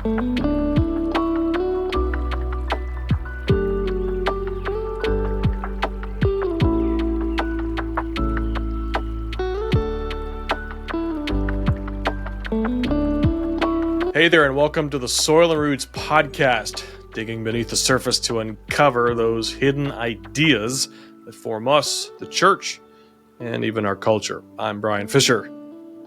Hey there, and welcome to the Soil and Roots podcast, digging beneath the surface to uncover those hidden ideas that form us, the church, and even our culture. I'm Brian Fisher.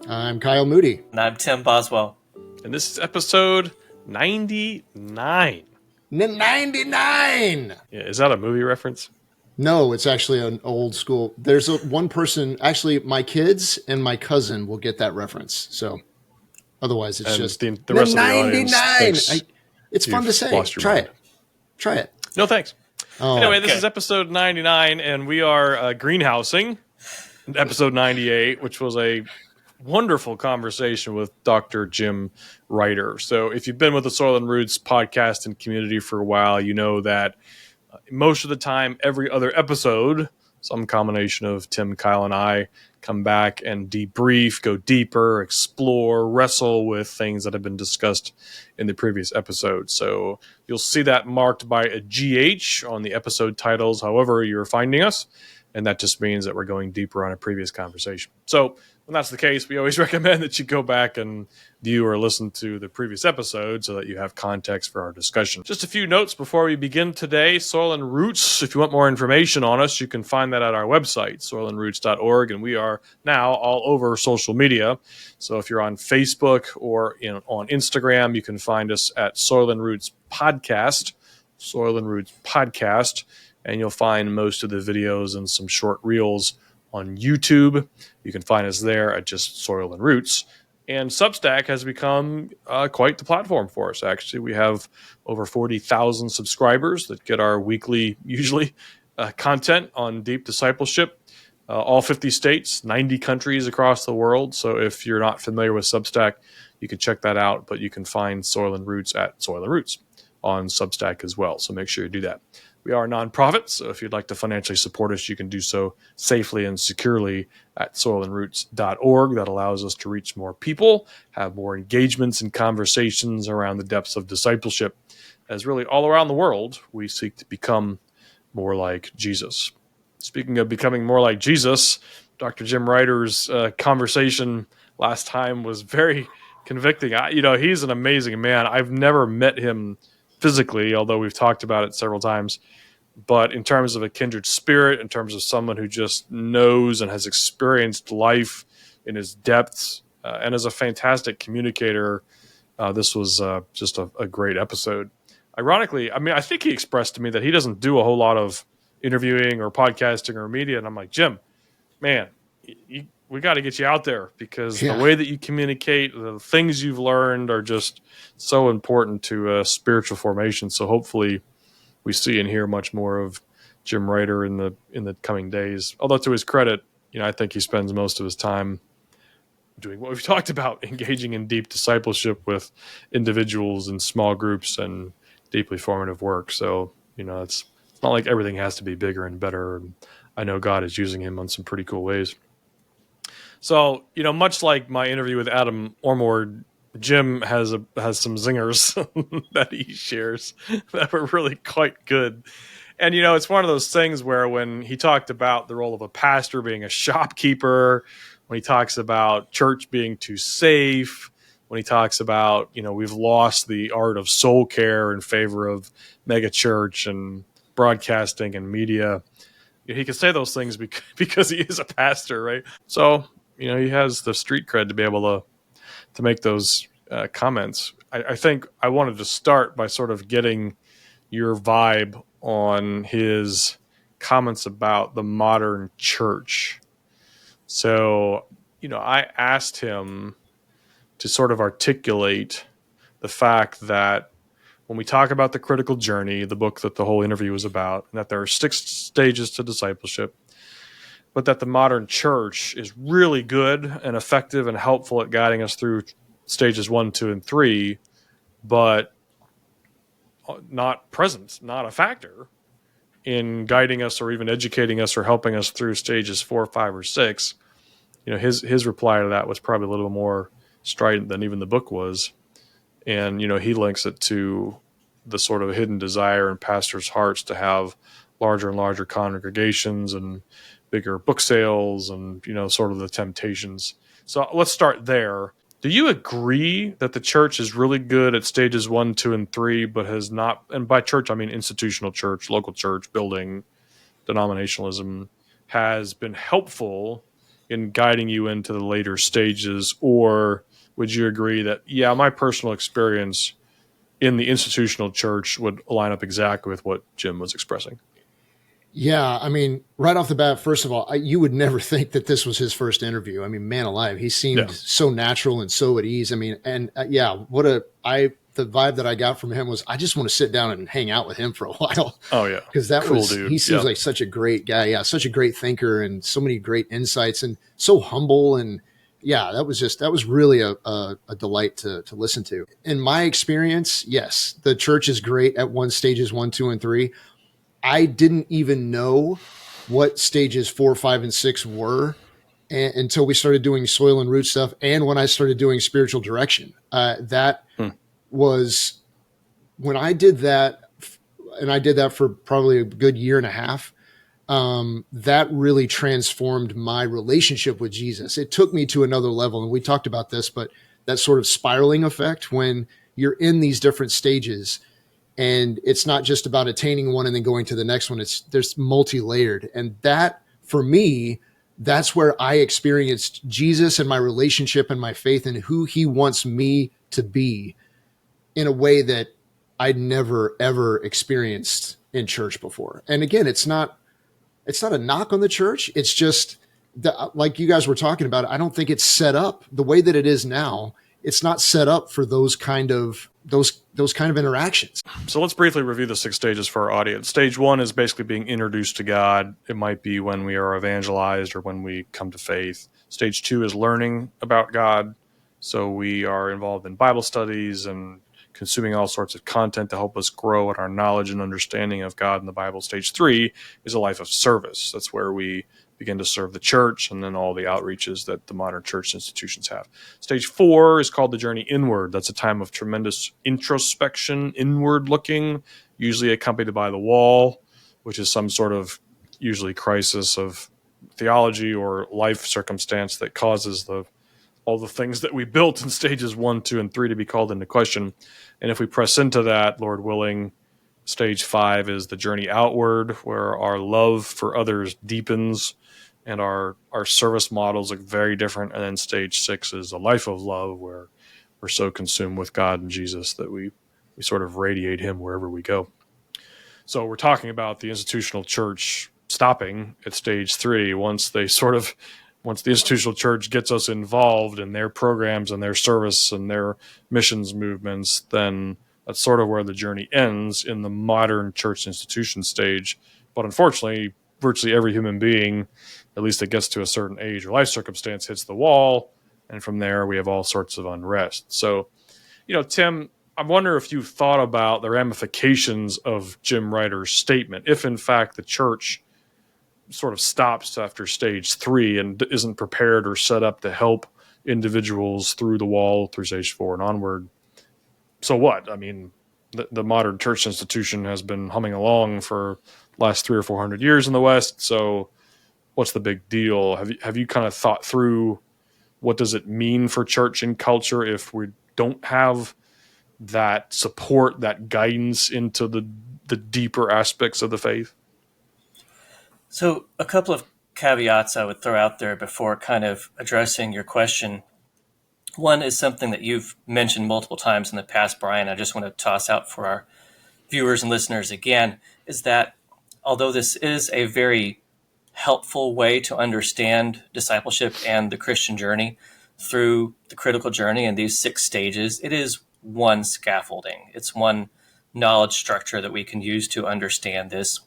I'm Kyle Moody. And I'm Tim Boswell. And this is episode 99. 99! Yeah, is that a movie reference? No, it's actually an old school. There's one person, actually my kids and my cousin will get that reference. So otherwise it's just the rest of the audience 99. It's fun to say. Try it. No, thanks. Oh, anyway, This is episode 99, and we are greenhousing episode 98, which was a wonderful conversation with Dr. Jim Reiter. So if you've been with the Soil and Roots podcast and community for a while, you know that most of the time, every other episode, some combination of Tim, Kyle, and I come back and debrief, go deeper, explore, wrestle with things that have been discussed in the previous episode. So you'll see that marked by a GH on the episode titles, however you're finding us. And that just means that we're going deeper on a previous conversation. So when that's the case, we always recommend that you go back and view or listen to the previous episode so that you have context for our discussion. Just a few notes before we begin today. Soil and Roots, if you want more information on us, you can find that at our website, soilandroots.org, and we are now all over social media. So if you're on Facebook or on Instagram, you can find us at Soil and Roots Podcast, Soil and Roots Podcast, and you'll find most of the videos and some short reels on YouTube. You can find us there at just Soil and Roots. And Substack has become quite the platform for us, actually. We have over 40,000 subscribers that get our weekly, usually, content on deep discipleship. All 50 states, 90 countries across the world. So if you're not familiar with Substack, you can check that out. But you can find Soil and Roots at Soil and Roots on Substack as well. So make sure you do that. We are a nonprofit, so if you'd like to financially support us, you can do so safely and securely at soilandroots.org. That allows us to reach more people, have more engagements and conversations around the depths of discipleship, as really all around the world, we seek to become more like Jesus. Speaking of becoming more like Jesus, Dr. Jim Reiter's conversation last time was very convicting. He's an amazing man. I've never met him physically, although we've talked about it several times, but in terms of a kindred spirit, in terms of someone who just knows and has experienced life in its depths, and as a fantastic communicator, this was just a great episode. Ironically, I think he expressed to me that he doesn't do a whole lot of interviewing or podcasting or media, and I'm like, Jim, man, we got to get you out there because the way that you communicate, the things you've learned are just so important to spiritual formation. So hopefully we see and hear much more of Jim Reiter in the coming days. Although to his credit, I think he spends most of his time doing what we've talked about, engaging in deep discipleship with individuals and small groups and deeply formative work. So, it's not like everything has to be bigger and better. And I know God is using him on some pretty cool ways. So, much like my interview with Adam Ormord, Jim has some zingers that he shares that were really quite good. And, it's one of those things where when he talked about the role of a pastor being a shopkeeper, when he talks about church being too safe, when he talks about, we've lost the art of soul care in favor of mega church and broadcasting and media, he can say those things because he is a pastor, right? So, he has the street cred to be able to make those comments. I think I wanted to start by sort of getting your vibe on his comments about the modern church. So, I asked him to sort of articulate the fact that when we talk about the critical journey, the book that the whole interview was about, and that there are 6 stages to discipleship, but that the modern church is really good and effective and helpful at guiding us through stages 1, 2, and 3, but not present, not a factor in guiding us or even educating us or helping us through stages 4, 5, or 6. His reply to that was probably a little more strident than even the book was. And, he links it to the sort of hidden desire in pastors' hearts to have larger and larger congregations and bigger book sales and, sort of the temptations. So let's start there. Do you agree that the church is really good at stages 1, 2, and 3, but has not, and by church, I mean institutional church, local church, building, denominationalism, has been helpful in guiding you into the later stages? Or would you agree that, my personal experience in the institutional church would line up exactly with what Jim was expressing? Yeah, I mean, right off the bat, first of all, you would never think that this was his first interview. I mean, man alive, he seemed so natural and so at ease. I mean, and the vibe that I got from him was, I just want to sit down and hang out with him for a while. Oh yeah, because dude. He seems like such a great guy. Yeah, such a great thinker and so many great insights and so humble. And yeah, that was really a delight to listen to. In my experience, yes, the church is great at stages 1, 2, and 3. I didn't even know what stages 4, 5, and 6 were until we started doing soil and root stuff. And when I started doing spiritual direction, that was when I did that. And I did that for probably a good year and a half. That really transformed my relationship with Jesus. It took me to another level. And we talked about this, but that sort of spiraling effect when you're in these different stages, and it's not just about attaining one and then going to the next one. There's multi-layered. And that, for me, that's where I experienced Jesus and my relationship and my faith and who he wants me to be in a way that I'd never, ever experienced in church before. And again, it's not a knock on the church. It's just like you guys were talking about, I don't think it's set up the way that it is now. It's not set up for those kind of interactions. So let's briefly review the 6 stages for our audience. Stage 1 is basically being introduced to God. It might be when we are evangelized or when we come to faith. Stage 2 is learning about God. So we are involved in Bible studies and consuming all sorts of content to help us grow in our knowledge and understanding of God and the Bible. Stage 3 is a life of service. That's where we begin to serve the church and then all the outreaches that the modern church institutions have. Stage 4 is called the journey inward. That's a time of tremendous introspection, inward looking, usually accompanied by the wall, which is some sort of usually crisis of theology or life circumstance that causes all the things that we built in stages 1, 2, and 3 to be called into question. And if we press into that, Lord willing, stage 5 is the journey outward, where our love for others deepens and our service models look very different. And then stage 6 is a life of love, where we're so consumed with God and Jesus that we sort of radiate him wherever we go. So we're talking about the institutional church stopping at stage 3 once the institutional church gets us involved in their programs and their service and their missions movements. Then that's sort of where the journey ends in the modern church institution stage. But unfortunately, virtually every human being, at least it gets to a certain age or life circumstance, hits the wall. And from there, we have all sorts of unrest. So, Tim, I wonder if you've thought about the ramifications of Jim Reiter's statement. If, in fact, the church sort of stops after stage 3 and isn't prepared or set up to help individuals through the wall through stage 4 and onward, so what? I mean, the modern church institution has been humming along for the last 300 or 400 years in the West. So what's the big deal? Have you kind of thought through what does it mean for church and culture if we don't have that support, that guidance into the deeper aspects of the faith? So a couple of caveats I would throw out there before kind of addressing your question. One is something that you've mentioned multiple times in the past, Brian. I just want to toss out for our viewers and listeners again, is that although this is a very helpful way to understand discipleship and the Christian journey through the critical journey and these 6 stages, it is one scaffolding. It's one knowledge structure that we can use to understand this.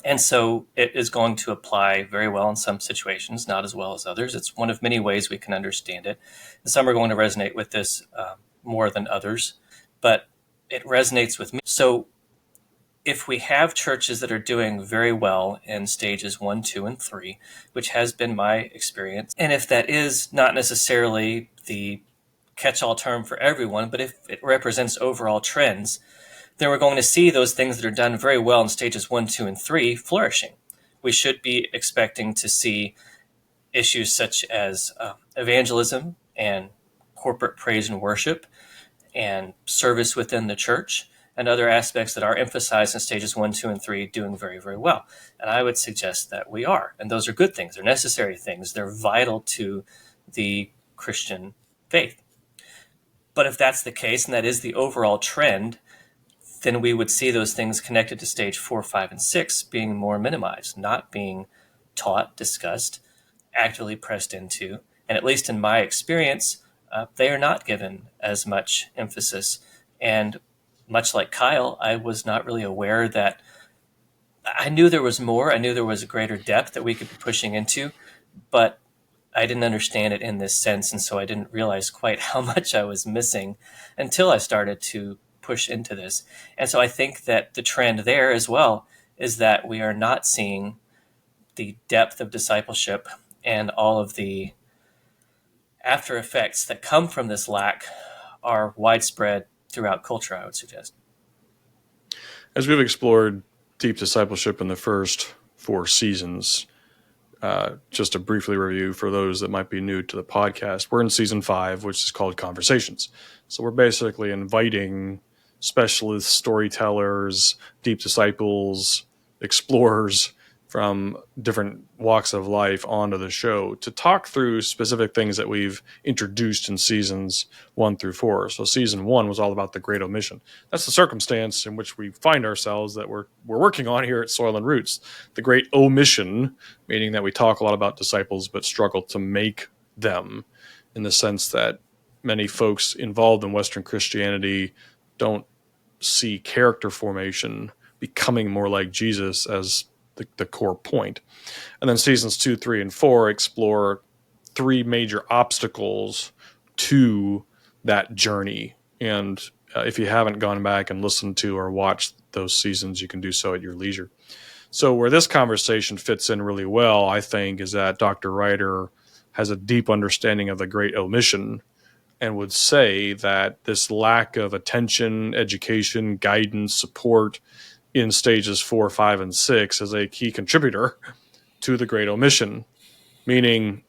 And so it is going to apply very well in some situations, not as well as others. It's one of many ways we can understand it. And some are going to resonate with this more than others, but it resonates with me. So if we have churches that are doing very well in stages 1, 2, and 3, which has been my experience, and if that is not necessarily the catch-all term for everyone, but if it represents overall trends, then we're going to see those things that are done very well in stages 1, 2, and 3 flourishing. We should be expecting to see issues such as evangelism and corporate praise and worship and service within the church and other aspects that are emphasized in stages 1, 2, and 3 doing very, very well. And I would suggest that we are. And those are good things. They're necessary things. They're vital to the Christian faith. But if that's the case, and that is the overall trend, then we would see those things connected to stage 4, 5, and 6 being more minimized, not being taught, discussed, actively pressed into. And at least in my experience, they are not given as much emphasis. And much like Kyle, I was not really aware that I knew there was more. I knew there was a greater depth that we could be pushing into, but I didn't understand it in this sense. And so I didn't realize quite how much I was missing until I started to push into this. And so I think that the trend there as well is that we are not seeing the depth of discipleship and all of the after effects that come from this lack are widespread throughout culture, I would suggest. As we've explored deep discipleship in the first 4 seasons, just to briefly review for those that might be new to the podcast, we're in season 5, which is called Conversations. So we're basically inviting specialists, storytellers, deep disciples, explorers from different walks of life onto the show to talk through specific things that we've introduced in seasons 1 through 4. So season 1 was all about the Great Omission. That's the circumstance in which we find ourselves that we're working on here at Soil and Roots. The Great Omission, meaning that we talk a lot about disciples but struggle to make them, in the sense that many folks involved in Western Christianity don't see character formation, becoming more like Jesus, as the core point. And then seasons 2, 3, and 4 explore 3 major obstacles to that journey. And if you haven't gone back and listened to or watched those seasons, you can do so at your leisure. So where this conversation fits in really well, I think, is that Dr. Reiter has a deep understanding of the Great Omission and would say that this lack of attention, education, guidance, support in stages 4, 5, and 6 is a key contributor to the Great Omission. Meaning,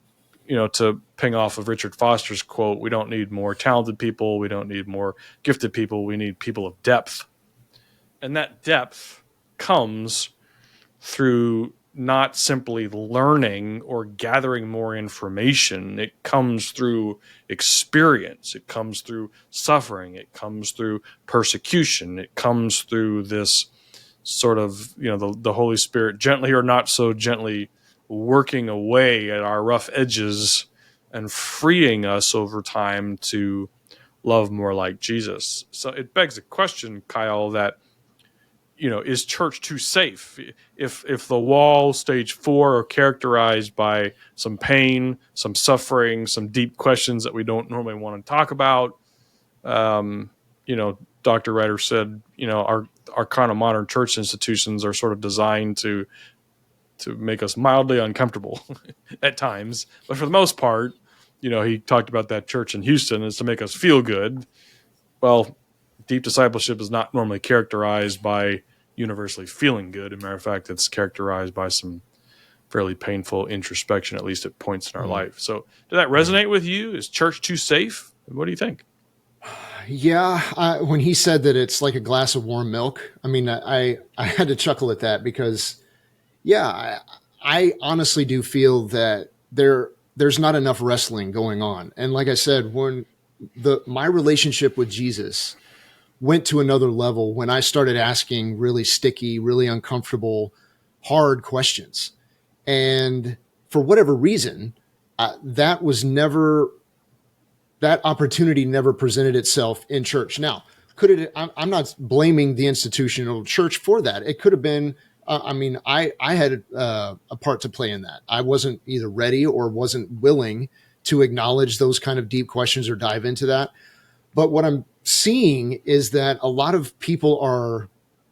to ping off of Richard Foster's quote, we don't need more talented people, we don't need more gifted people, we need people of depth. And that depth comes through not simply learning or gathering more information. It comes through experience. It comes through suffering. It comes through persecution. It comes through this sort of, the Holy Spirit gently or not so gently working away at our rough edges and freeing us over time to love more like Jesus. So it begs the question, Kyle, that, is church too safe? If the wall, stage 4, are characterized by some pain, some suffering, some deep questions that we don't normally want to talk about, Dr. Reiter said, our kind of modern church institutions are sort of designed to make us mildly uncomfortable at times. But for the most part, he talked about that church in Houston is to make us feel good. Well, deep discipleship is not normally characterized by universally feeling good. As a matter of fact, it's characterized by some fairly painful introspection, at least at points in our life. So did that resonate with you? Is church too safe? What do you think? Yeah. When he said that it's like a glass of warm milk, I had to chuckle at that because, I honestly do feel that there's not enough wrestling going on. And like I said, when my relationship with Jesus went to another level when I started asking really sticky, really uncomfortable, hard questions. And for whatever reason, that opportunity never presented itself in church. Now, I'm not blaming the institutional church for that. It could have been, I had a part to play in that. I wasn't either ready or wasn't willing to acknowledge those kind of deep questions or dive into that. But what I'm seeing is that a lot of people are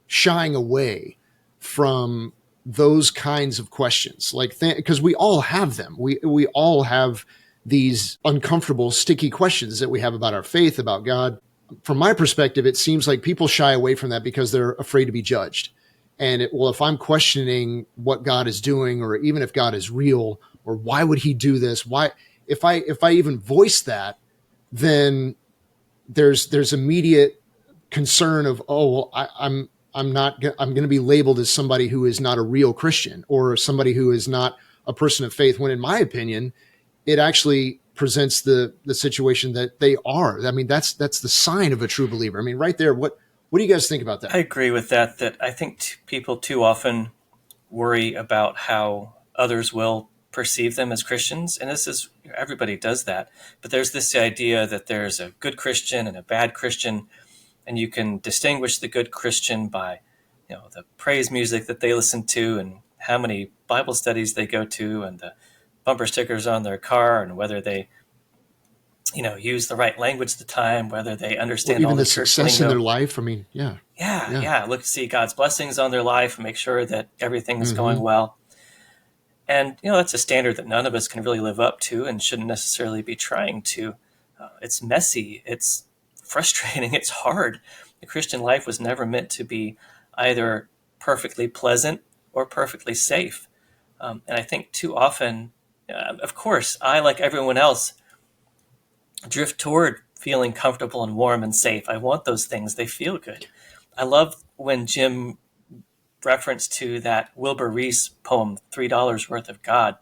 shying away from those kinds of questions, because we all have them. We all have these uncomfortable, sticky questions that we have about our faith, about God. From my perspective, it seems like people shy away from that because they're afraid to be judged. And if I'm questioning what God is doing, or even if God is real, or why would he do this? Why, if I even voice that, then there's immediate concern of, oh, well, I'm going to be labeled as somebody who is not a real Christian, or somebody who is not a person of faith, when in my opinion, it actually presents the situation that they are. I mean, that's the sign of a true believer. I mean, right there, what do you guys think about that? I agree with that, that I think people too often worry about how others will perceive them as Christians. And this is, everybody does that. But there's this idea that there's a good Christian and a bad Christian, and you can distinguish the good Christian by, the praise music that they listen to and how many Bible studies they go to and the bumper stickers on their car, and whether they, use the right language at the time, whether they understand even all the church success lingo. in their life. I mean, Yeah. Look, see God's blessings on their life and make sure that everything is going well. And, that's a standard that none of us can really live up to and shouldn't necessarily be trying to. It's messy. It's frustrating. It's hard. The Christian life was never meant to be either perfectly pleasant or perfectly safe. And I think too often, of course, I, like everyone else, drift toward feeling comfortable and warm and safe. I want those things. They feel good. I love when Jim referenced to that Wilbur Reese poem, $3 Worth of God.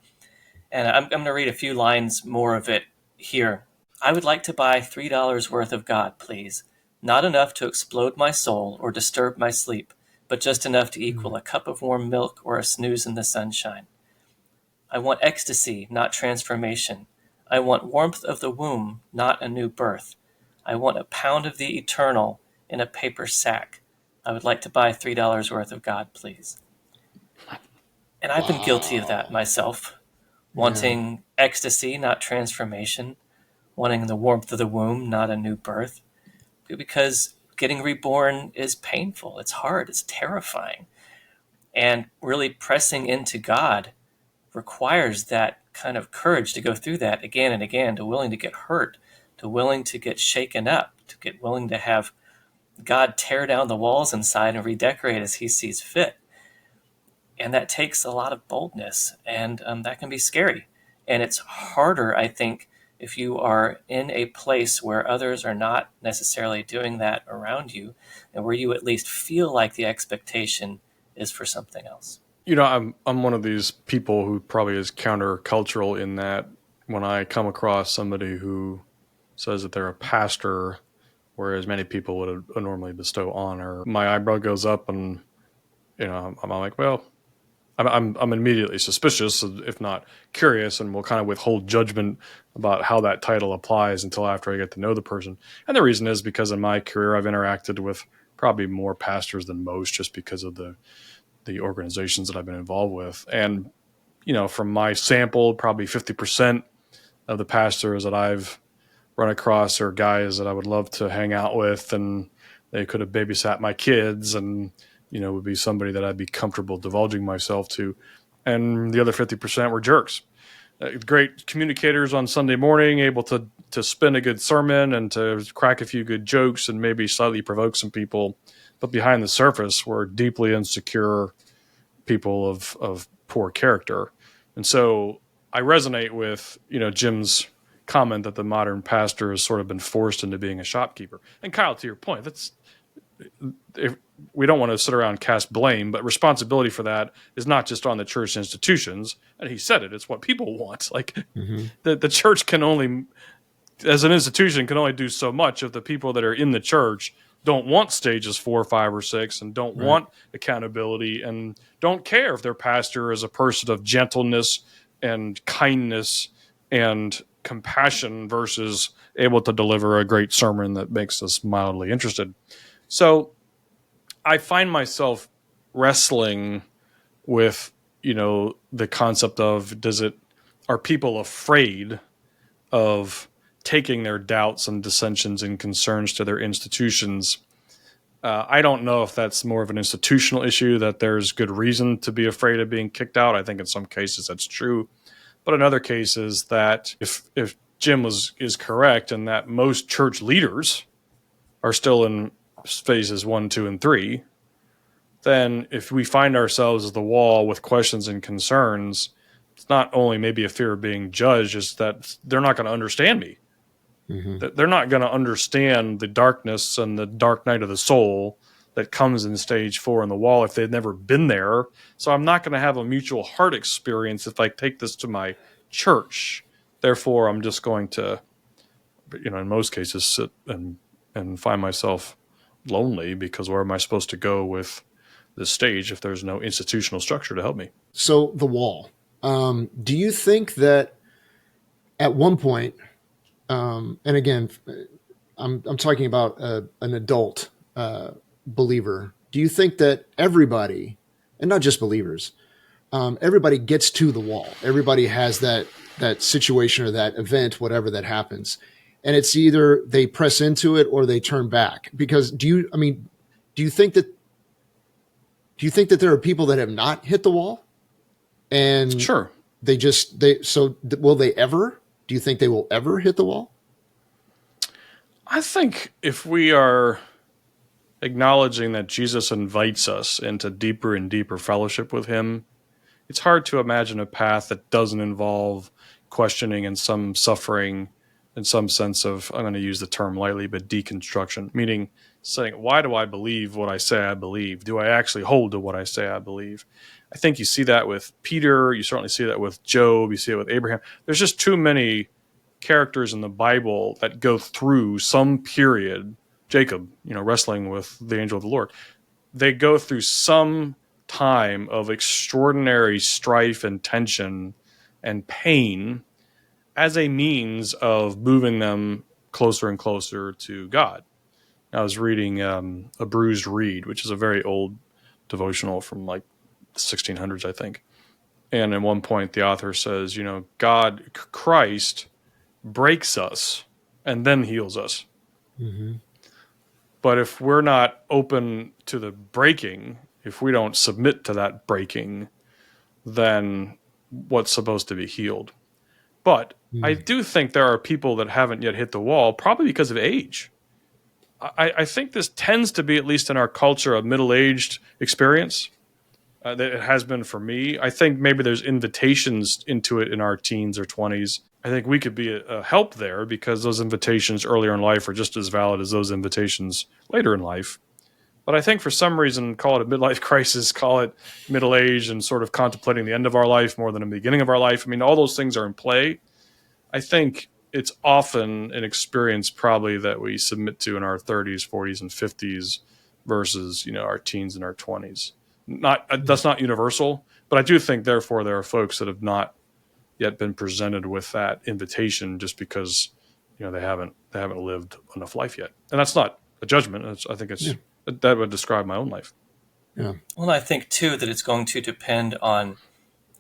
And I'm going to read a few lines more of it here. I would like to buy $3 worth of God, please. Not enough to explode my soul or disturb my sleep, but just enough to equal a cup of warm milk or a snooze in the sunshine. I want ecstasy, not transformation. I want warmth of the womb, not a new birth. I want a pound of the eternal in a paper sack. I would like to buy $3 worth of God, please. And I've been guilty of that myself, wanting ecstasy, not transformation, wanting the warmth of the womb, not a new birth, because getting reborn is painful. It's hard. It's terrifying. And really pressing into God requires that kind of courage to go through that again and again, to willing to get hurt, to willing to get shaken up, to get willing to have God tear down the walls inside and redecorate as he sees fit. And that takes a lot of boldness, and that can be scary. And it's harder, I think, if you are in a place where others are not necessarily doing that around you, and where you at least feel like the expectation is for something else. I'm one of these people who probably is countercultural in that when I come across somebody who says that they're a pastor, whereas many people would normally bestow honor, my eyebrow goes up, and I'm like, well, I'm immediately suspicious, if not curious, and will kind of withhold judgment about how that title applies until after I get to know the person. And the reason is because in my career I've interacted with probably more pastors than most, just because of the organizations that I've been involved with. And from my sample, probably 50% of the pastors that I've run across are guys that I would love to hang out with, and they could have babysat my kids, and would be somebody that I'd be comfortable divulging myself to. And the other 50% were jerks. Great communicators on Sunday morning, able to spin a good sermon and to crack a few good jokes and maybe slightly provoke some people. But behind the surface were deeply insecure people of poor character. And so I resonate with, Jim's comment that the modern pastor has sort of been forced into being a shopkeeper. And Kyle, to your point, we don't want to sit around and cast blame, but responsibility for that is not just on the church institutions. And he said it, it's what people want. Like the church can only, as an institution, can only do so much if the people that are in the church don't want stages 4, 5, or 6, and don't want accountability, and don't care if their pastor is a person of gentleness and kindness and compassion versus able to deliver a great sermon that makes us mildly interested. So I find myself wrestling with, the concept of are people afraid of taking their doubts and dissensions and concerns to their institutions? I don't know if that's more of an institutional issue, that there's good reason to be afraid of being kicked out. I think in some cases that's true. But in other cases, that if Jim is correct, and that most church leaders are still in phases 1, 2, and 3, then if we find ourselves at the wall with questions and concerns, it's not only maybe a fear of being judged, it's that they're not going to understand me. Mm-hmm. They're not going to understand the darkness and the dark night of the soul that comes in stage 4 in the wall if they've never been there. So I'm not going to have a mutual heart experience if I take this to my church. Therefore, I'm just going to, in most cases, sit and find myself lonely, because where am I supposed to go with this stage if there's no institutional structure to help me? So the wall. Do you think that at one point, and again, I'm talking about an adult believer. Do you think that everybody, and not just believers, everybody gets to the wall? Everybody has that situation or that event, whatever that happens, and it's either they press into it or they turn back. Because do you think that there are people that have not hit the wall, and Sure. will they ever? Do you think they will ever hit the wall? I think if we are acknowledging that Jesus invites us into deeper and deeper fellowship with him, it's hard to imagine a path that doesn't involve questioning and some suffering and some sense of, I'm going to use the term lightly, but deconstruction, meaning saying, why do I believe what I say I believe? Do I actually hold to what I say I believe? I think you see that with Peter. You certainly see that with Job. You see it with Abraham. There's just too many characters in the Bible that go through some period. Jacob, wrestling with the angel of the Lord. They go through some time of extraordinary strife and tension and pain as a means of moving them closer and closer to God. I was reading A Bruised Reed, which is a very old devotional from like the 1600s, I think. And at one point, the author says, Christ breaks us and then heals us. Mm-hmm. But if we're not open to the breaking, if we don't submit to that breaking, then what's supposed to be healed? But I do think there are people that haven't yet hit the wall, probably because of age. I think this tends to be, at least in our culture, a middle-aged experience. That it has been for me. I think maybe there's invitations into it in our teens or 20s. I think we could be a help there, because those invitations earlier in life are just as valid as those invitations later in life. But I think for some reason, call it a midlife crisis, call it middle age, and sort of contemplating the end of our life more than the beginning of our life. I mean, all those things are in play. I think it's often an experience probably that we submit to in our 30s, 40s, and 50s versus, our teens and our 20s. That's not universal, but I do think, therefore, there are folks that have not yet been presented with that invitation just because, they haven't lived enough life yet. And that's not a judgment. I think that would describe my own life. Yeah. Well, I think too that it's going to depend on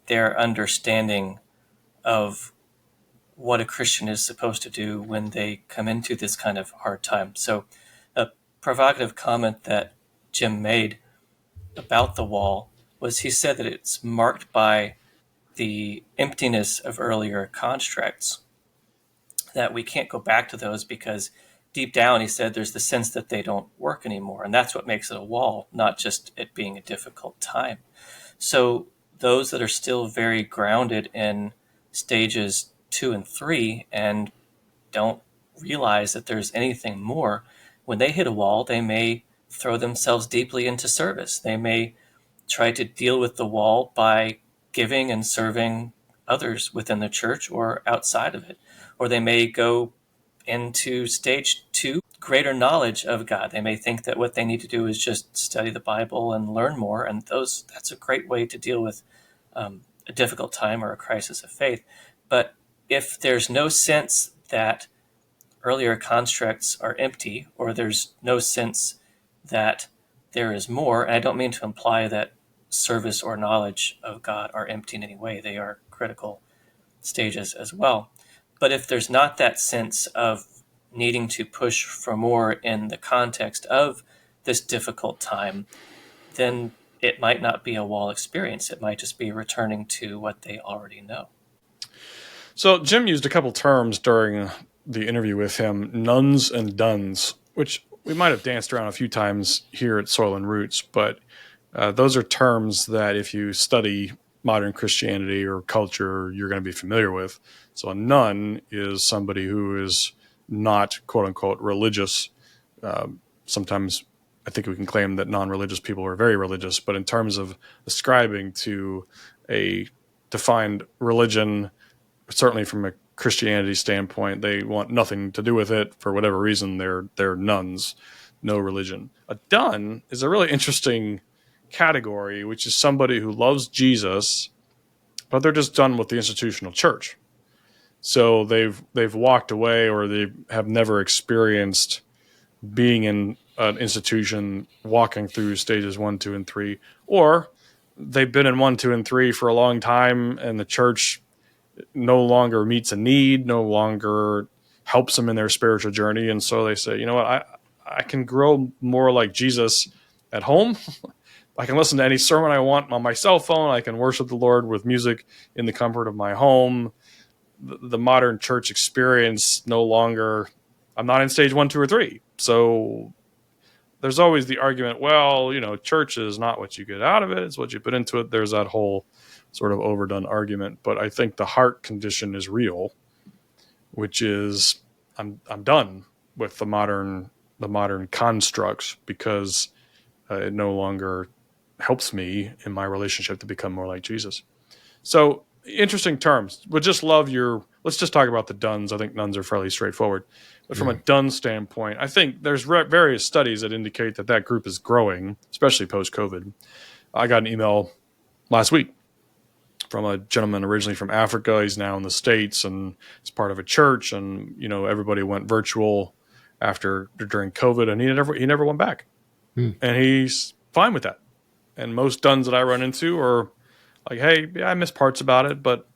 their understanding of what a Christian is supposed to do when they come into this kind of hard time. So a provocative comment that Jim made about the wall was, he said that it's marked by the emptiness of earlier constructs, that we can't go back to those because deep down, he said, there's the sense that they don't work anymore. And that's what makes it a wall, not just it being a difficult time. So those that are still very grounded in stages 2 and 3 and don't realize that there's anything more, when they hit a wall, they may throw themselves deeply into service. They may try to deal with the wall by giving and serving others within the church or outside of it. Or they may go into stage 2, greater knowledge of God. They may think that what they need to do is just study the Bible and learn more. And that's a great way to deal with a difficult time or a crisis of faith. But if there's no sense that earlier constructs are empty, or there's no sense that there is more, and I don't mean to imply that service or knowledge of God are empty in any way. They are critical stages as well. But if there's not that sense of needing to push for more in the context of this difficult time, then it might not be a wall experience. It might just be returning to what they already know. So Jim used a couple terms during the interview with him, nuns and duns, which we might have danced around a few times here at Soil and Roots, but those are terms that if you study modern Christianity or culture, you're going to be familiar with. So a nun is somebody who is not, quote unquote, religious. Sometimes I think we can claim that non-religious people are very religious, but in terms of ascribing to a defined religion, certainly from a Christianity standpoint, they want nothing to do with it for whatever reason. They're nuns, no religion. A dun is a really interesting category, which is somebody who loves Jesus, but they're just done with the institutional church. So they've walked away, or they have never experienced being in an institution, walking through stages 1, 2, and 3, or they've been in 1, 2, and 3 for a long time, and the church no longer meets a need, no longer helps them in their spiritual journey. And so they say, you know what, I can grow more like Jesus at home. I can listen to any sermon I want on my cell phone. I can worship the Lord with music in the comfort of my home. The modern church experience no longer, I'm not in stage 1, 2, or 3. So there's always the argument, well, church is not what you get out of it, it's what you put into it. There's that whole sort of overdone argument, but I think the heart condition is real, which is I'm done with the modern constructs, because it no longer helps me in my relationship to become more like Jesus. So interesting terms. Let's just talk about the duns. I think nuns are fairly straightforward, but from a dun standpoint, I think there's various studies that indicate that group is growing, especially post-COVID. I got an email last week from a gentleman originally from Africa. He's now in the States and he's part of a church, and everybody went virtual during COVID, and he never went back. And he's fine with that. And most duns that I run into are like, hey, yeah, I miss parts about it, but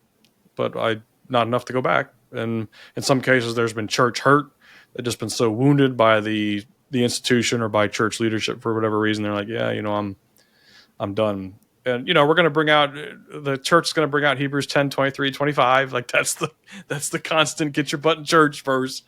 I not enough to go back. And in some cases there's been church hurt. They've just been so wounded by the institution or by church leadership for whatever reason. They're like, yeah, I'm done. And we're going to the church is going to bring out Hebrews 10, 23, 25. Like that's the constant, get your butt in church verse.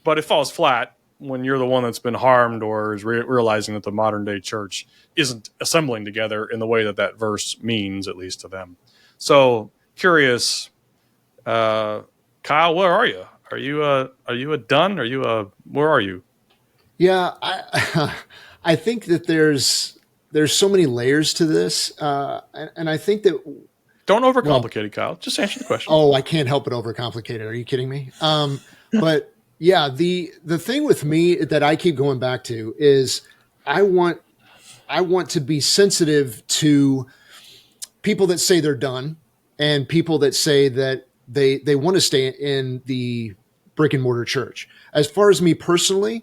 But it falls flat when you're the one that's been harmed, or is realizing that the modern day church isn't assembling together in the way that verse means, at least to them. So curious, Kyle, where are you? Are you a done? Where are you? Yeah, I think that there's so many layers to this, and I think that don't overcomplicate it, Kyle. Just answer the question. Oh, I can't help it overcomplicate it. Are you kidding me? But yeah, the thing with me that I keep going back to is I want to be sensitive to people that say they're done, and people that say that they want to stay in the brick and mortar church. As far as me personally,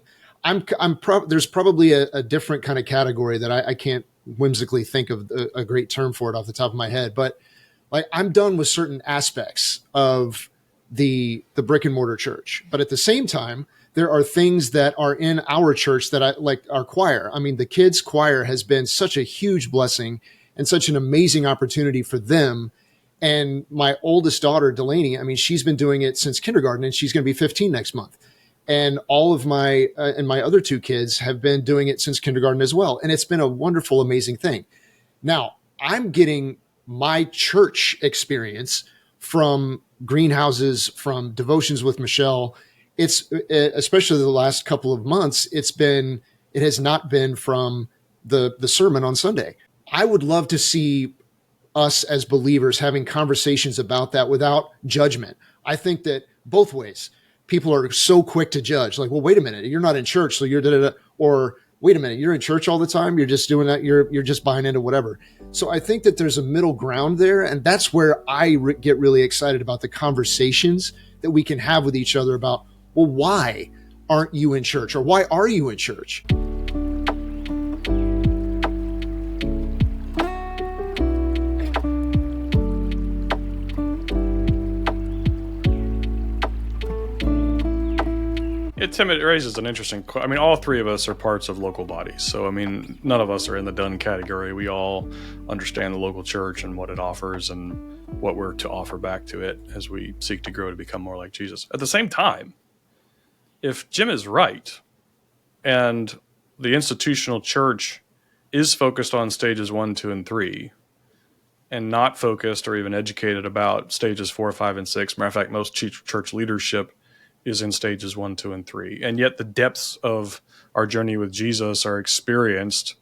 there's probably a different kind of category that I can't whimsically think of a great term for it off the top of my head, but like I'm done with certain aspects of the brick and mortar church. But at the same time, there are things that are in our church that I like. Our choir. I mean, the kids' choir has been such a huge blessing and such an amazing opportunity for them. And my oldest daughter, Delaney, I mean, she's been doing it since kindergarten, and she's going to be 15 next month. And all of my and my other two kids have been doing it since kindergarten as well. And it's been a wonderful, amazing thing. Now, I'm getting my church experience from greenhouses, from devotions with Michelle. It's especially the last couple of months, it has not been from the sermon on Sunday. I would love to see us as believers having conversations about that without judgment. I think that both ways, people are so quick to judge. Like, well, wait a minute, you're not in church, so you're da-da-da. Or wait a minute, you're in church all the time, you're just doing that, you're just buying into whatever. So I think that there's a middle ground there, and that's where I get really excited about the conversations that we can have with each other about, well, why aren't you in church, or why are you in church? Tim, it raises an interesting I mean, all three of us are parts of local bodies. So, I mean, none of us are in the done category. We all understand the local church and what it offers and what we're to offer back to it as we seek to grow to become more like Jesus. At the same time, if Jim is right and the institutional church is focused on stages 1, 2, and 3 and not focused or even educated about stages 4, 5, and 6, matter of fact, most church leadership is in stages 1, 2, and 3. And yet the depths of our journey with Jesus are experienced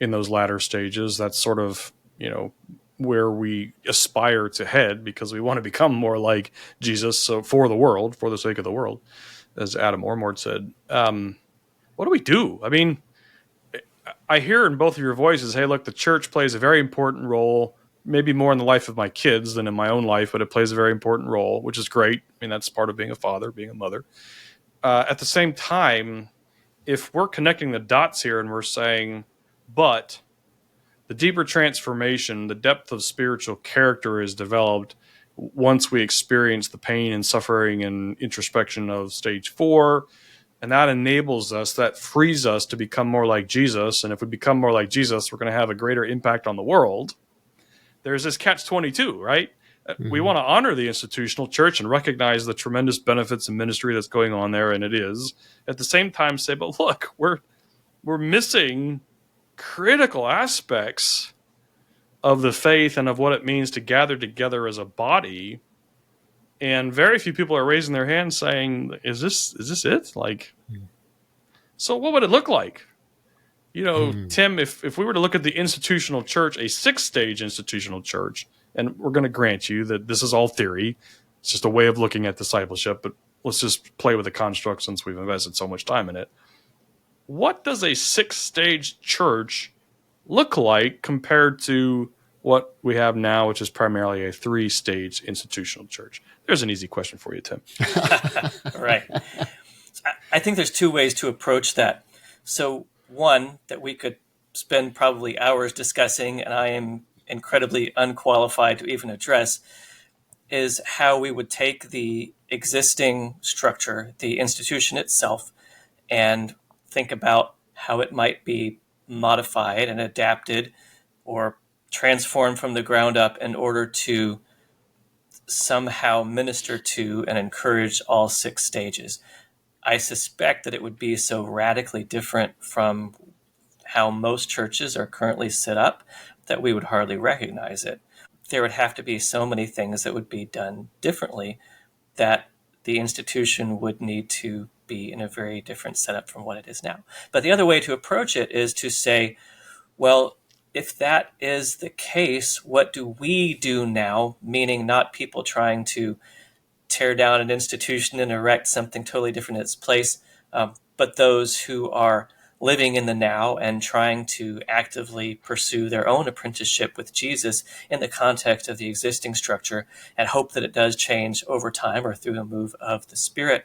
in those latter stages. That's sort of, where we aspire to head because we want to become more like Jesus. So for the world, for the sake of the world, as Adam Ormord said, what do we do? I mean, I hear in both of your voices, hey, look, the church plays a very important role, maybe more in the life of my kids than in my own life, but it plays a very important role, which is great. I mean, that's part of being a father, being a mother. At the same time, if we're connecting the dots here and we're saying, but the deeper transformation, the depth of spiritual character is developed once we experience the pain and suffering and introspection of stage 4, and that enables us, that frees us to become more like Jesus. And if we become more like Jesus, we're going to have a greater impact on the world. There's this catch-22, right? Mm-hmm. We want to honor the institutional church and recognize the tremendous benefits and ministry that's going on there, and it is. At the same time, say, but look, we're missing critical aspects of the faith and of what it means to gather together as a body. And very few people are raising their hands saying, is this it? Like, so what would it look like? Tim, if we were to look at the institutional church, a 6-stage institutional church, and we're going to grant you that this is all theory, it's just a way of looking at discipleship, but let's just play with the construct since we've invested so much time in it. What does a 6-stage church look like compared to what we have now, which is primarily a 3-stage institutional church? There's an easy question for you, Tim. Right. I think there's 2 ways to approach that. So one that we could spend probably hours discussing, and I am incredibly unqualified to even address, is how we would take the existing structure, the institution itself, and think about how it might be modified and adapted or transformed from the ground up in order to somehow minister to and encourage all 6 stages. I suspect that it would be so radically different from how most churches are currently set up that we would hardly recognize it. There would have to be so many things that would be done differently that the institution would need to be in a very different setup from what it is now. But the other way to approach it is to say, well, if that is the case, what do we do now? Meaning not people trying to tear down an institution and erect something totally different in its place, but those who are living in the now and trying to actively pursue their own apprenticeship with Jesus in the context of the existing structure and hope that it does change over time or through a move of the Spirit.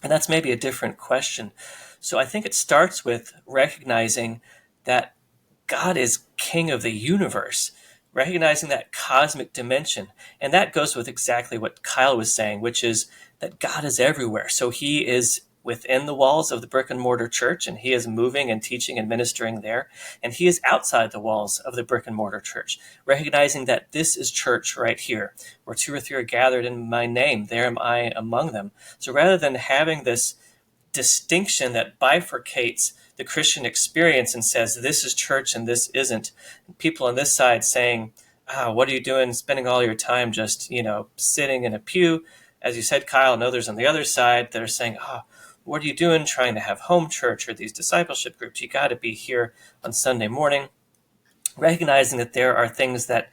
And that's maybe a different question. So I think it starts with recognizing that God is king of the universe, recognizing that cosmic dimension. And that goes with exactly what Kyle was saying, which is that God is everywhere. So he is within the walls of the brick and mortar church, and he is moving and teaching and ministering there. And he is outside the walls of the brick and mortar church, recognizing that this is church right here, where 2 or 3 are gathered in my name, there am I among them. So rather than having this distinction that bifurcates the Christian experience and says, this is church and this isn't, and people on this side saying, what are you doing spending all your time just, sitting in a pew? As you said, Kyle, and others on the other side that are saying, what are you doing trying to have home church or these discipleship groups? You got to be here on Sunday morning. Recognizing that there are things that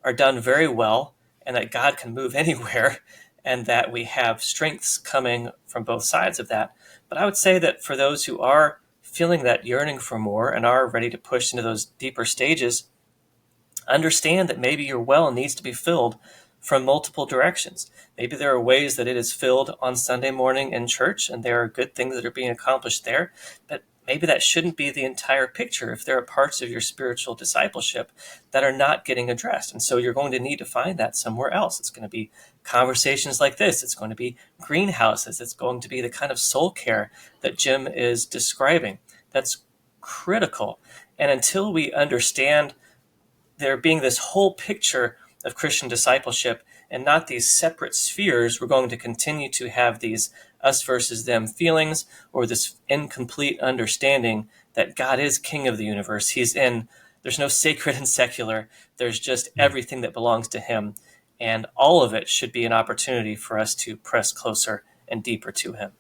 are done very well and that God can move anywhere and that we have strengths coming from both sides of that. But I would say that for those who are feeling that yearning for more and are ready to push into those deeper stages, understand that maybe your well needs to be filled from multiple directions. Maybe there are ways that it is filled on Sunday morning in church, and there are good things that are being accomplished there. But maybe that shouldn't be the entire picture if there are parts of your spiritual discipleship that are not getting addressed. And so you're going to need to find that somewhere else. It's going to be conversations like this. It's going to be greenhouses. It's going to be the kind of soul care that Jim is describing. That's critical. And until we understand there being this whole picture of Christian discipleship and not these separate spheres, we're going to continue to have these us versus them feelings, or this incomplete understanding that God is king of the universe. There's no sacred and secular. There's just everything that belongs to him. And all of it should be an opportunity for us to press closer and deeper to him.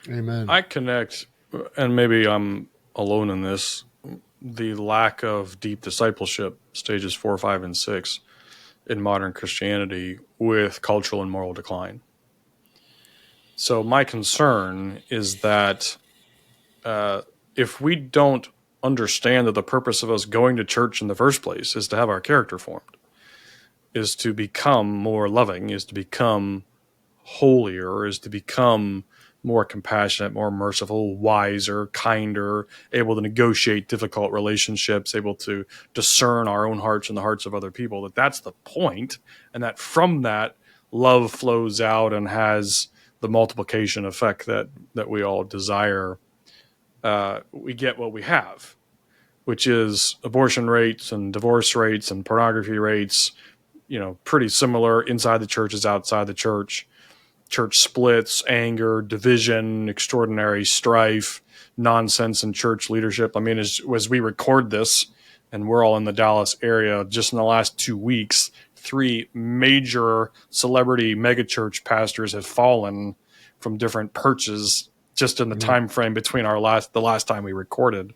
Amen. I connect, and maybe I'm alone in this, the lack of deep discipleship, stages 4, 5, and 6 in modern Christianity, with cultural and moral decline. So my concern is that if we don't understand that the purpose of us going to church in the first place is to have our character formed, is to become more loving, is to become holier, is to become more compassionate, more merciful, wiser, kinder, able to negotiate difficult relationships, able to discern our own hearts and the hearts of other people, that's the point, and that from that, love flows out and has the multiplication effect that we all desire. We get what we have, which is abortion rates and divorce rates and pornography rates, pretty similar inside the church as outside the church. Church splits, anger, division, extraordinary strife, nonsense in church leadership. I mean, as we record this, and we're all in the Dallas area, just in the last 2 weeks, 3 major celebrity megachurch pastors have fallen from different perches just in the time frame between the last time we recorded.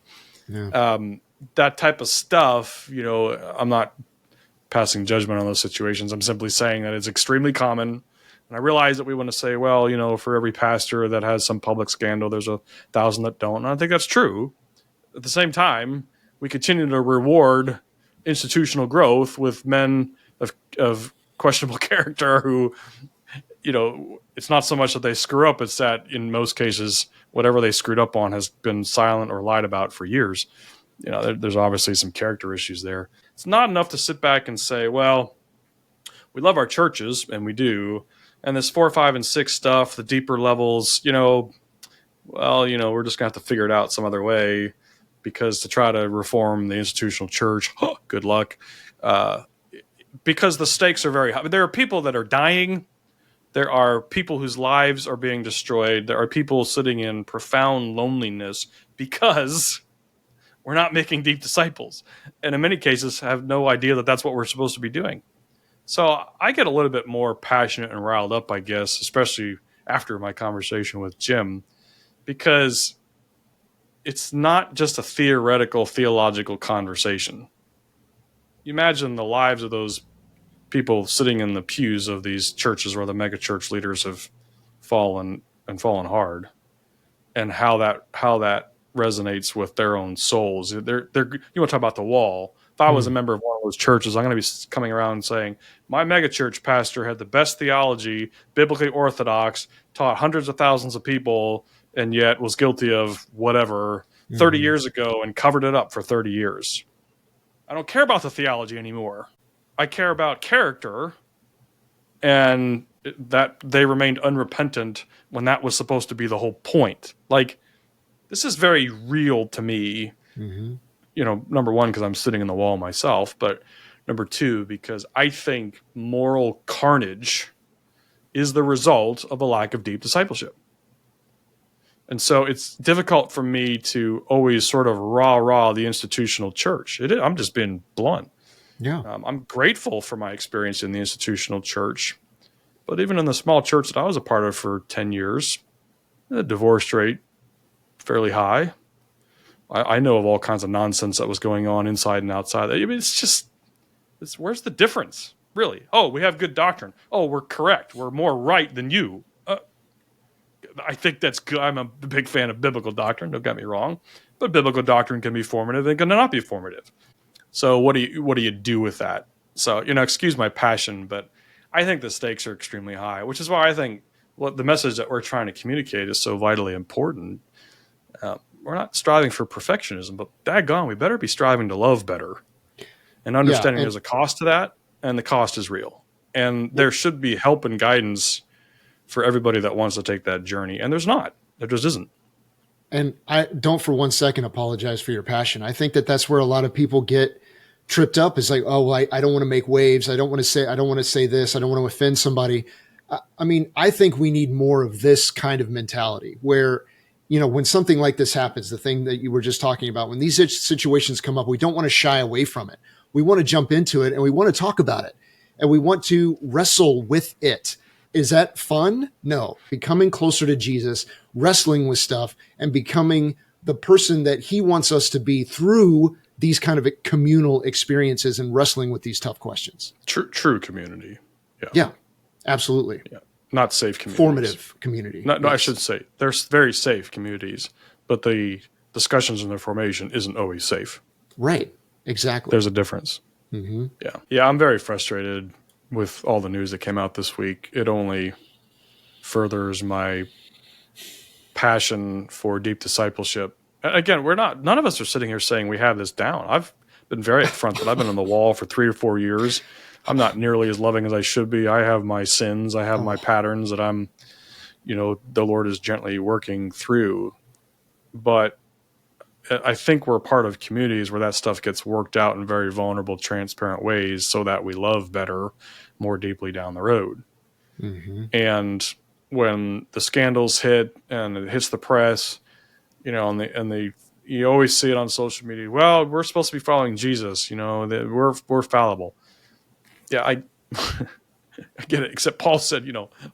Yeah. That type of stuff, I'm not passing judgment on those situations. I'm simply saying that it's extremely common. And I realize that we want to say, well, for every pastor that has some public scandal, there's 1,000 that don't. And I think that's true. At the same time, we continue to reward institutional growth with men of questionable character who, it's not so much that they screw up, it's that in most cases, whatever they screwed up on has been silent or lied about for years. There's obviously some character issues there. It's not enough to sit back and say, well, we love our churches, and we do. And this 4, 5, and 6 stuff, the deeper levels, we're just going to have to figure it out some other way, because to try to reform the institutional church, good luck, because the stakes are very high. There are people that are dying. There are people whose lives are being destroyed. There are people sitting in profound loneliness because we're not making deep disciples. And in many cases have no idea that that's what we're supposed to be doing. So I get a little bit more passionate and riled up, I guess, especially after my conversation with Jim, because it's not just a theoretical, theological conversation. You imagine the lives of those people sitting in the pews of these churches where the mega church leaders have fallen hard, and how that resonates with their own souls. You want to talk about the wall. If I was a member of one of those churches, I'm going to be coming around and saying, my megachurch pastor had the best theology, biblically orthodox, taught hundreds of thousands of people, and yet was guilty of whatever 30 years ago and covered it up for 30 years. I don't care about the theology anymore. I care about character, and that they remained unrepentant when that was supposed to be the whole point. Like, this is very real to me. Mm-hmm. Number one, because I'm sitting in the wall myself, but number two, because I think moral carnage is the result of a lack of deep discipleship. And so it's difficult for me to always sort of rah the institutional church. I'm just being blunt. Yeah. I'm grateful for my experience in the institutional church, but even in the small church that I was a part of for 10 years, the divorce rate fairly high. I know of all kinds of nonsense that was going on inside and outside. I mean, where's the difference, really? Oh, we have good doctrine. Oh, we're correct. We're more right than you. I think that's good. I'm a big fan of biblical doctrine. Don't get me wrong, but biblical doctrine can be formative and can not be formative. So what do you do with that? So, excuse my passion, but I think the stakes are extremely high, which is why I think what the message that we're trying to communicate is so vitally important. We're not striving for perfectionism, but daggone, we better be striving to love better and understanding there's a cost to that, and the cost is real. And there should be help and guidance for everybody that wants to take that journey. And there's not. There just isn't. And I don't for one second apologize for your passion. I think that that's where a lot of people get tripped up, is like, oh, well, I don't want to make waves. I don't want to say this. I don't want to offend somebody. I mean, I think we need more of this kind of mentality where, when something like this happens, the thing that you were just talking about, when these situations come up, we don't want to shy away from it. We want to jump into it and we want to talk about it and we want to wrestle with it. Is that fun? No. Becoming closer to Jesus, wrestling with stuff, and becoming the person that he wants us to be through these kind of communal experiences and wrestling with these tough questions. True community. Yeah, absolutely. Yeah. Not safe communities. Formative community. No, I should say there's very safe communities, but the discussions in their formation isn't always safe. Right. Exactly. There's a difference. Mm-hmm. Yeah. I'm very frustrated with all the news that came out this week. It only furthers my passion for deep discipleship. Again, none of us are sitting here saying we have this down. I've been very upfront that I've been on the wall for 3 or 4 years. I'm not nearly as loving as I should be. I have my sins. I have my patterns that I'm, the Lord is gently working through. But I think we're part of communities where that stuff gets worked out in very vulnerable, transparent ways so that we love better, more deeply down the road. Mm-hmm. And when the scandals hit and it hits the press, and you always see it on social media. Well, we're supposed to be following Jesus, we're fallible. Yeah, I get it. Except Paul said,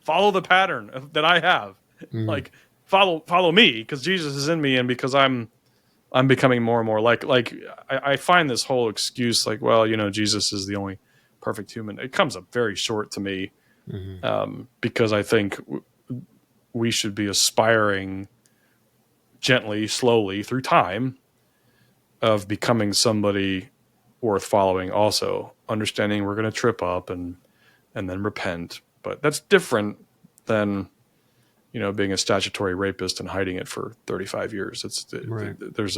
follow the pattern that I have. Mm. Like follow me because Jesus is in me, and because I'm becoming more and more like I find this whole excuse like, well, Jesus is the only perfect human. It comes up very short to me, because I think we should be aspiring gently, slowly through time of becoming somebody worth following. Also understanding we're going to trip up and then repent, but that's different than being a statutory rapist and hiding it for 35 years. There's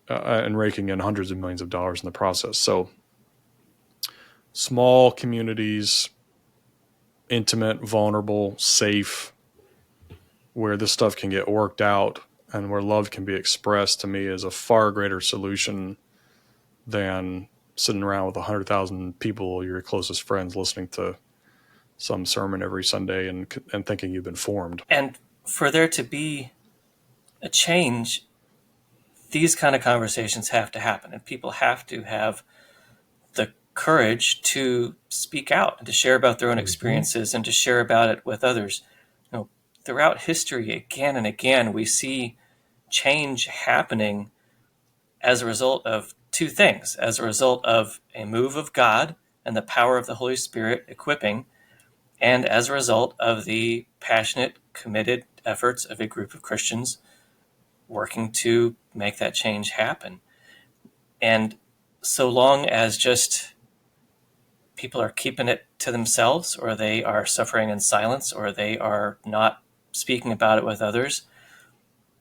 and raking in hundreds of millions of dollars in the process. So small communities, intimate, vulnerable, safe, where this stuff can get worked out and where love can be expressed, to me is a far greater solution than sitting around with 100,000 people, your closest friends, listening to some sermon every Sunday and thinking you've been formed. And for there to be a change, these kind of conversations have to happen, and people have to have the courage to speak out and to share about their own experiences and to share about it with others. Throughout history, again and again, we see change happening as a result of two things: as a result of a move of God and the power of the Holy Spirit equipping, and as a result of the passionate, committed efforts of a group of Christians working to make that change happen. And so long as just people are keeping it to themselves, or they are suffering in silence, or they are not speaking about it with others,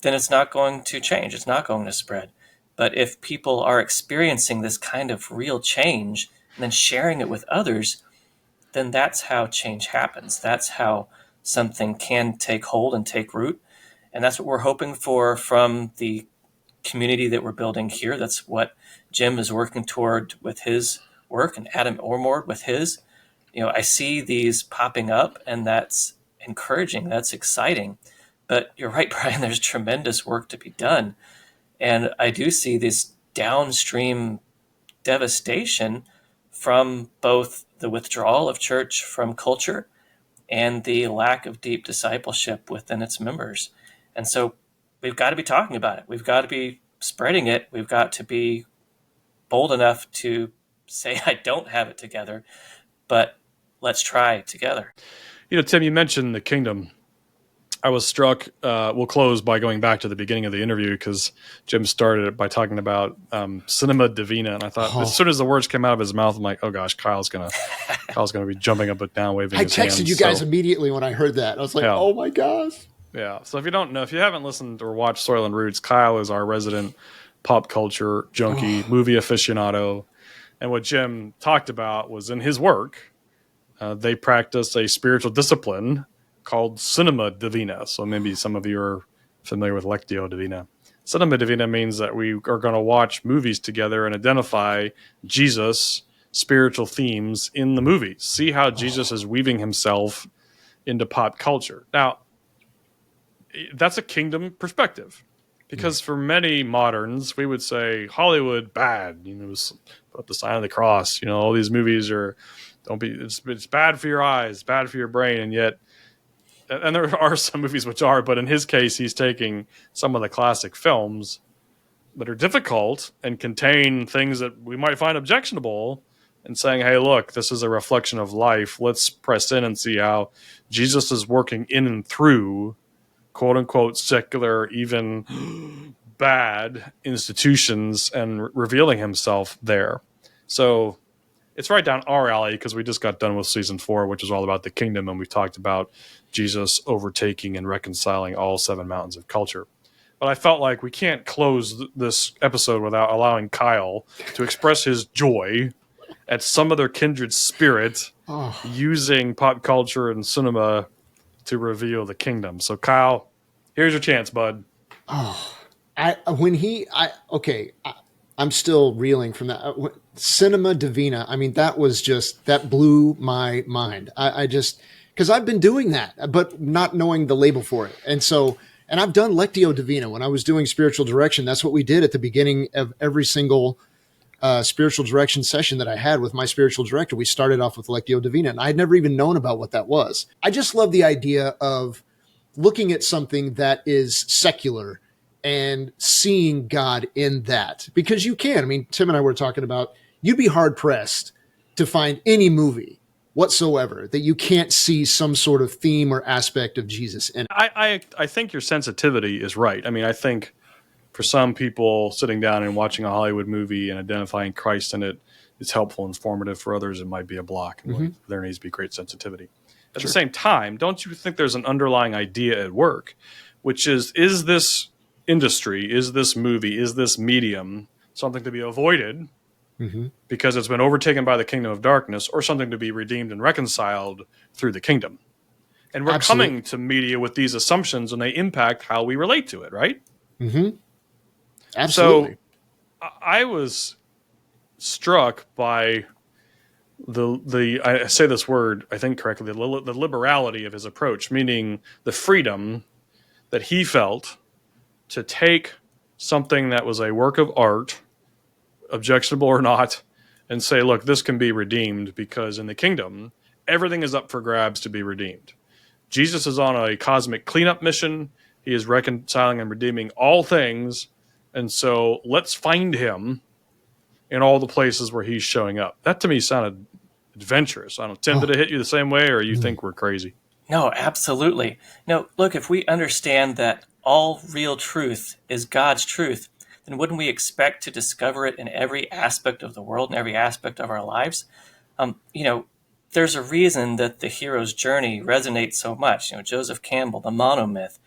then it's not going to change. It's not going to spread. But if people are experiencing this kind of real change and then sharing it with others, then that's how change happens. That's how something can take hold and take root. And that's what we're hoping for from the community that we're building here. That's what Jim is working toward with his work, and Adam Ormord with his. I see these popping up, and that's encouraging. That's exciting. But you're right, Brian, there's tremendous work to be done. And I do see this downstream devastation from both the withdrawal of church from culture and the lack of deep discipleship within its members. And so we've got to be talking about it. We've got to be spreading it. We've got to be bold enough to say, I don't have it together, but let's try together. Tim, you mentioned the kingdom. I was struck. We'll close by going back to the beginning of the interview because Jim started it by talking about cinema divina, and I thought as soon as the words came out of his mouth, I'm like, "Oh gosh, Kyle's gonna be jumping up and down, waving his hands." I texted you guys immediately when I heard that. I was like, "Oh my gosh!" Yeah. So if you haven't listened or watched Soil and Roots, Kyle is our resident pop culture junkie, movie aficionado. And what Jim talked about was in his work, they practice a spiritual discipline called cinema divina. So maybe some of you are familiar with Lectio Divina. Cinema divina means that we are going to watch movies together and identify Jesus' spiritual themes in the movies. See how Jesus is weaving himself into pop culture. Now, that's a kingdom perspective. Because for many moderns, we would say Hollywood bad. Put up the sign of the cross. All these movies are don't be. It's bad for your eyes, bad for your brain, and yet, and there are some movies which are. But in his case, he's taking some of the classic films that are difficult and contain things that we might find objectionable, and saying, "Hey, look, this is a reflection of life. Let's press in and see how Jesus is working in and through." "Quote unquote" secular, even bad institutions, and revealing himself there. So it's right down our alley because we just got done with season 4, which is all about the kingdom, and we talked about Jesus overtaking and reconciling all 7 mountains of culture. But I felt like we can't close this episode without allowing Kyle to express his joy at some of their kindred spirit using pop culture and cinema to reveal the kingdom. So Kyle, here's your chance, bud. I'm still reeling from that. Cinema Divina. I mean, that blew my mind. Because I've been doing that, but not knowing the label for it. And I've done Lectio Divina when I was doing spiritual direction. That's what we did at the beginning of every single spiritual direction session that I had with my spiritual director. We started off with Lectio Divina, and I had never even known about what that was. I just love the idea of looking at something that is secular and seeing God in that, because you can. I mean, Tim and I were talking about, you'd be hard pressed to find any movie whatsoever that you can't see some sort of theme or aspect of Jesus in it. I think your sensitivity is right. I mean, I think for some people, sitting down and watching a Hollywood movie and identifying Christ in it is helpful and informative. For others, it might be a block. And there needs to be great sensitivity. At the same time, don't you think there's an underlying idea at work, which is this industry, is this movie, is this medium something to be avoided because it's been overtaken by the kingdom of darkness, or something to be redeemed and reconciled through the kingdom? And we're coming to media with these assumptions, and they impact how we relate to it, right? Absolutely. So I was struck by I say this word, I think correctly, the liberality of his approach, meaning the freedom that he felt to take something that was a work of art, objectionable or not, and say, look, this can be redeemed, because in the kingdom, everything is up for grabs to be redeemed. Jesus is on a cosmic cleanup mission. He is reconciling and redeeming all things. And so let's find him in all the places where he's showing up. That to me sounded adventurous. I don't know, Tim, did it hit you the same way, or you think we're crazy? No, absolutely. No, look, if we understand that all real truth is God's truth, then wouldn't we expect to discover it in every aspect of the world and every aspect of our lives? There's a reason that the hero's journey resonates so much. Joseph Campbell, the monomyth.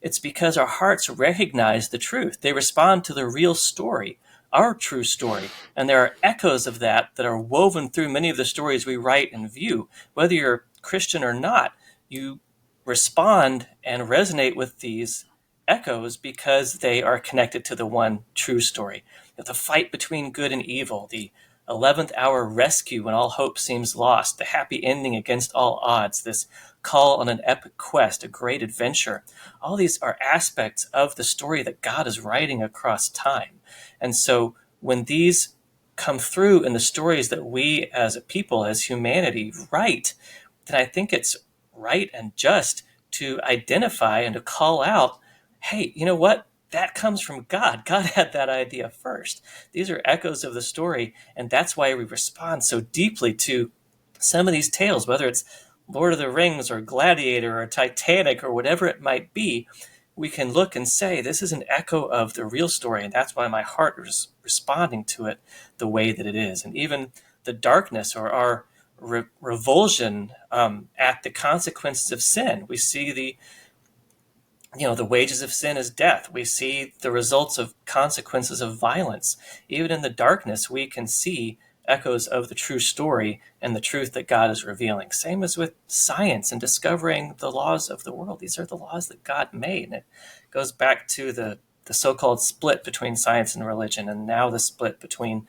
It's because our hearts recognize the truth. They respond to the real story, our true story. And there are echoes of that are woven through many of the stories we write and view. Whether you're Christian or not, you respond and resonate with these echoes because they are connected to the one true story. The fight between good and evil, the 11th hour rescue when all hope seems lost, the happy ending against all odds, this call on an epic quest, a great adventure. All these are aspects of the story that God is writing across time. And so when these come through in the stories that we as a people, as humanity, write, then I think it's right and just to identify and to call out, hey, you know what? That comes from God. God had that idea first. These are echoes of the story, and that's why we respond so deeply to some of these tales, whether it's Lord of the Rings or Gladiator or Titanic or whatever it might be. We can look and say, this is an echo of the real story, and that's why my heart is responding to it the way that it is. And even the darkness or our revulsion at the consequences of sin. We see The wages of sin is death. We see the results of consequences of violence. Even in the darkness, we can see echoes of the true story and the truth that God is revealing. Same as with science and discovering the laws of the world. These are the laws that God made. And it goes back to the so-called split between science and religion, and now the split between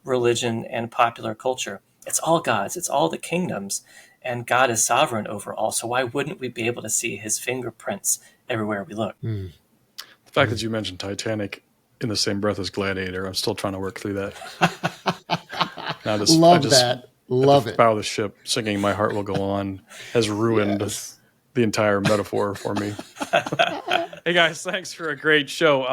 religion and popular culture. It's all God's. It's all the kingdoms. And God is sovereign over all. So why wouldn't we be able to see his fingerprints everywhere we look? The fact that you mentioned Titanic in the same breath as Gladiator, I'm still trying to work through that. Love it. Bow of the ship, singing "My Heart Will Go On" has ruined the entire metaphor for me. Hey guys, thanks for a great show.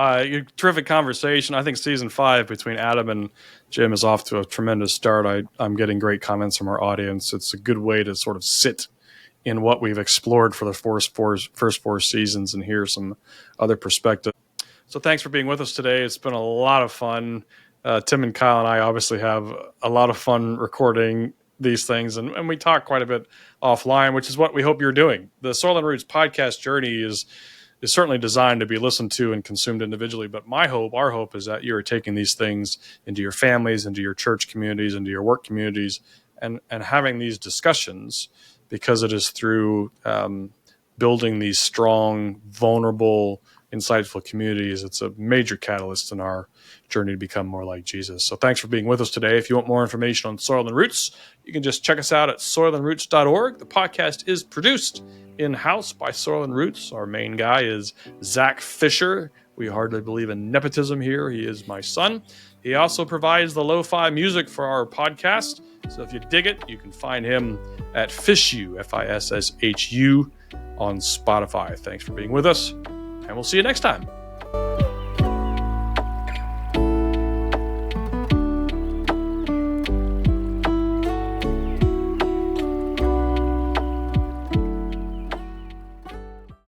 Terrific conversation. I think season 5 between Adam and Jim is off to a tremendous start. I'm getting great comments from our audience. It's a good way to sort of sit in what we've explored for the first four seasons and hear some other perspectives. So thanks for being with us today. It's been a lot of fun. Tim and Kyle and I obviously have a lot of fun recording these things, and we talk quite a bit offline, which is what we hope you're doing. The Soil & Roots podcast journey is certainly designed to be listened to and consumed individually, but our hope is that you're taking these things into your families, into your church communities, into your work communities, and having these discussions, because it is through building these strong, vulnerable, insightful communities. It's a major catalyst in our journey to become more like Jesus. So thanks for being with us today. If you want more information on Soil & Roots, you can just check us out at soilandroots.org. The podcast is produced in-house by Soil & Roots. Our main guy is Zach Fisher. We hardly believe in nepotism here. He is my son. He also provides the lo-fi music for our podcast. So if you dig it, you can find him at Fishu, F-I-S-S-H-U, on Spotify. Thanks for being with us, and we'll see you next time.